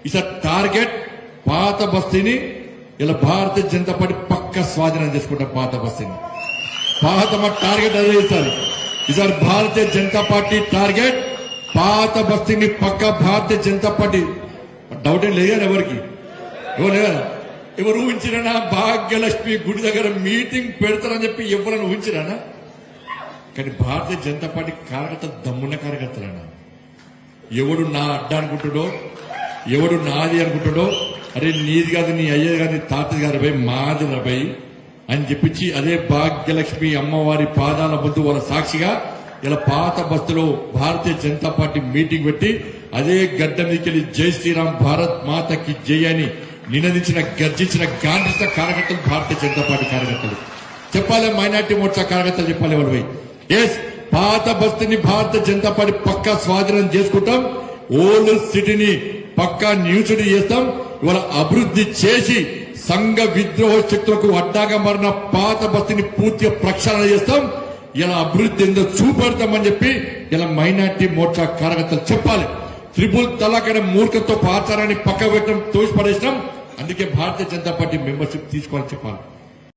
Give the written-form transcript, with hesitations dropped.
Is target పాత బస్తీని ఇలా Bharatiya Janata party పక్క స్వాధీనం చేసుకుంటాం. పాత బస్తీని పాత మా టార్గెట్ అదే సార్. ఈసారి భారతీయ జనతా పార్టీ టార్గెట్ పాత బస్తీని పక్క భారతీయ జనతా పార్టీ. డౌట్ ఏం లేదు ఎవరికి, ఎవరు ఊహించినా భాగ్యలక్ష్మి గుడి దగ్గర మీటింగ్ పెడతారని చెప్పి ఎవరైనా ఊహించిరానా? కానీ భారతీయ జనతా పార్టీ కార్యకర్తలు దమ్మున్న కార్యకర్తలన్నా. ఎవడు నా అడ్డ అనుకుంటాడో, ఎవడు నాది అనుకుంటాడో, అరే నీది కాదు, నీ అయ్యేది కాదు, నీ తాతది కాదు భయ్, మాది భయ్ అని చెప్పించి అదే భాగ్యలక్ష్మి అమ్మవారి పాదాల ముందు వాళ్ళ సాక్షిగా ఇలా పాత బస్సులో భారతీయ జనతా పార్టీ మీటింగ్ పెట్టి అదే గడ్డ మీదకెళ్లి జై శ్రీరామ్ భారత్ మాతకి జై అని నినదించిన గర్జించిన గాంధీత కార్యకర్తలు భారతీయ జనతా పార్టీ కార్యకర్తలు చెప్పాలి. మైనార్టీ మోర్చా కార్యకర్తలు చెప్పాలి వాళ్ళు పోయి ఎస్ పాత బస్తీని భారతీయ జనతా పార్టీ పక్కా స్వాధీనం చేసుకుంటాం. ఓల్డ్ సిటీని పక్కా న్యూసిటీ చేస్తాం. ఇవాళ అభివృద్ధి చేసి సంఘ విద్రోహ శక్తులకు అడ్డాగా మారిన పాత బస్తీని పూర్తిగా ప్రక్షాళన చేస్తాం. ఇలా అభివృద్ధి ఏందో చూపెడతామని చెప్పి ఇలా మైనార్టీ మోర్చా కార్యకర్తలు చెప్పాలి. త్రిపుల్ తలాక్ అనే మూర్ఖత్వ ఆచారాన్ని పక్క పెట్టడం తోసిపడేసినాం. అందుకే భారతీయ జనతా పార్టీ మెంబర్షిప్ తీసుకోవాలని చెప్పాలి.